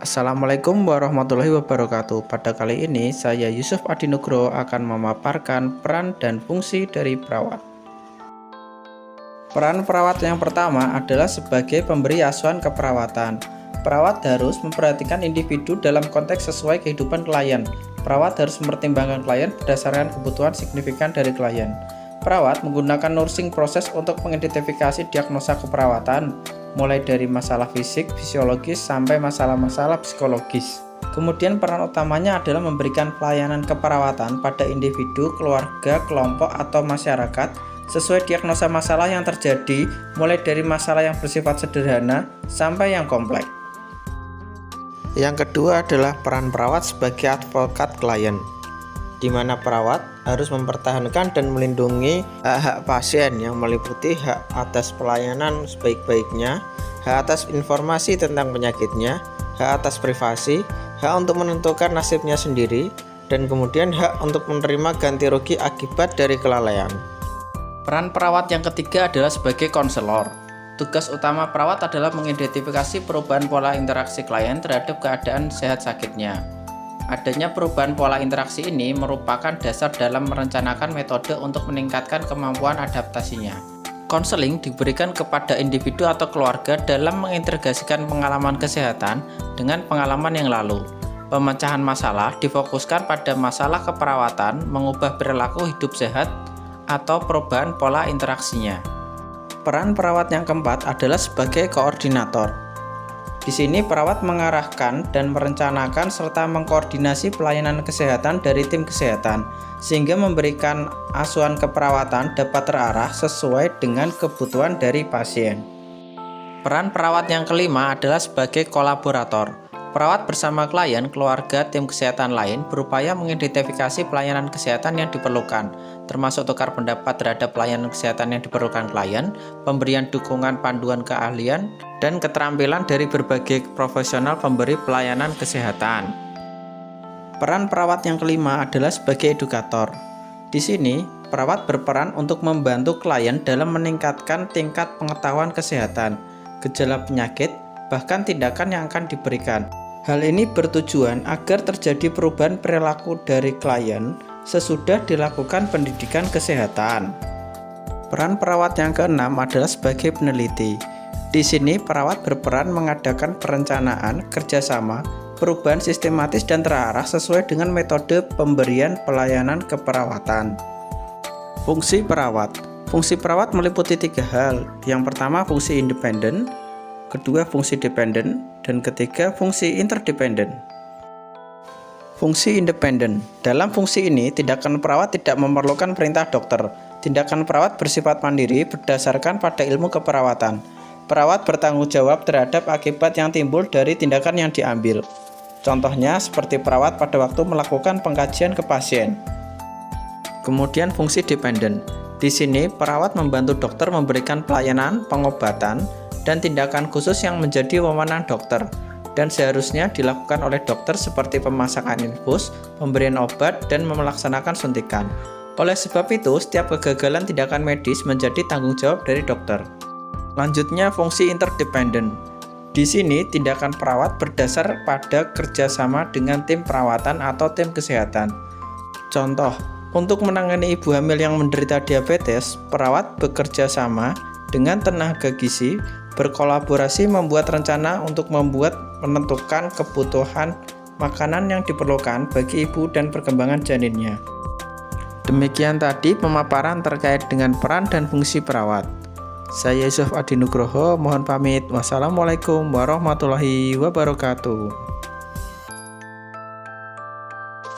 Assalamualaikum warahmatullahi wabarakatuh. Pada kali ini saya Yusuf Adi Nugroho akan memaparkan peran dan fungsi dari perawat. Peran perawat yang pertama adalah sebagai pemberi asuhan keperawatan. Perawat harus memperhatikan individu dalam konteks sesuai kehidupan klien. Perawat harus mempertimbangkan klien berdasarkan kebutuhan signifikan dari klien. Perawat menggunakan nursing proses untuk mengidentifikasi diagnosa keperawatan, mulai dari masalah fisik, fisiologis, sampai masalah-masalah psikologis. Kemudian peran utamanya adalah memberikan pelayanan keperawatan pada individu, keluarga, kelompok, atau masyarakat sesuai diagnosa masalah yang terjadi, mulai dari masalah yang bersifat sederhana sampai yang kompleks. Yang kedua adalah peran perawat sebagai advokat klien, di mana perawat harus mempertahankan dan melindungi hak-hak pasien yang meliputi hak atas pelayanan sebaik-baiknya, hak atas informasi tentang penyakitnya, hak atas privasi, hak untuk menentukan nasibnya sendiri, dan kemudian hak untuk menerima ganti rugi akibat dari kelalaian. Peran perawat yang ketiga adalah sebagai konselor. Tugas utama perawat adalah mengidentifikasi perubahan pola interaksi klien terhadap keadaan sehat sakitnya. Adanya perubahan pola interaksi ini merupakan dasar dalam merencanakan metode untuk meningkatkan kemampuan adaptasinya. Konseling diberikan kepada individu atau keluarga dalam mengintegrasikan pengalaman kesehatan dengan pengalaman yang lalu. Pemecahan masalah difokuskan pada masalah keperawatan, mengubah perilaku hidup sehat, atau perubahan pola interaksinya. Peran perawat yang keempat adalah sebagai koordinator. Di sini perawat mengarahkan dan merencanakan serta mengkoordinasi pelayanan kesehatan dari tim kesehatan, sehingga memberikan asuhan keperawatan dapat terarah sesuai dengan kebutuhan dari pasien. Peran perawat yang kelima adalah sebagai kolaborator. Perawat bersama klien, keluarga, tim kesehatan lain berupaya mengidentifikasi pelayanan kesehatan yang diperlukan, termasuk tukar pendapat terhadap pelayanan kesehatan yang diperlukan klien, pemberian dukungan panduan keahlian, dan keterampilan dari berbagai profesional pemberi pelayanan kesehatan. Peran perawat yang kelima adalah sebagai edukator. Di sini, perawat berperan untuk membantu klien dalam meningkatkan tingkat pengetahuan kesehatan, gejala penyakit, bahkan tindakan yang akan diberikan. Hal ini bertujuan agar terjadi perubahan perilaku dari klien sesudah dilakukan pendidikan kesehatan. Peran perawat yang keenam adalah sebagai peneliti. Di sini perawat berperan mengadakan perencanaan, kerjasama, perubahan sistematis dan terarah sesuai dengan metode pemberian pelayanan keperawatan. Fungsi perawat. Fungsi perawat meliputi 3 hal. Yang pertama fungsi independen, kedua fungsi dependen, dan ketiga fungsi interdependen. Fungsi independen. Dalam fungsi ini, tindakan perawat tidak memerlukan perintah dokter. Tindakan perawat bersifat mandiri berdasarkan pada ilmu keperawatan. Perawat bertanggung jawab terhadap akibat yang timbul dari tindakan yang diambil. Contohnya seperti perawat pada waktu melakukan pengkajian ke pasien. Kemudian fungsi dependen. Di sini perawat membantu dokter memberikan pelayanan, pengobatan, dan tindakan khusus yang menjadi wewenang dokter dan seharusnya dilakukan oleh dokter seperti pemasangan infus, pemberian obat, dan melaksanakan suntikan. Oleh sebab itu, setiap kegagalan tindakan medis menjadi tanggung jawab dari dokter. Lanjutnya fungsi interdependen. Di sini tindakan perawat berdasar pada kerjasama dengan tim perawatan atau tim kesehatan. Contoh, untuk menangani ibu hamil yang menderita diabetes, perawat bekerja sama dengan tenaga gizi, berkolaborasi membuat rencana untuk menentukan kebutuhan makanan yang diperlukan bagi ibu dan perkembangan janinnya. Demikian tadi pemaparan terkait dengan peran dan fungsi perawat. Saya Yusuf Adi Nugroho, mohon pamit. Wassalamualaikum warahmatullahi wabarakatuh.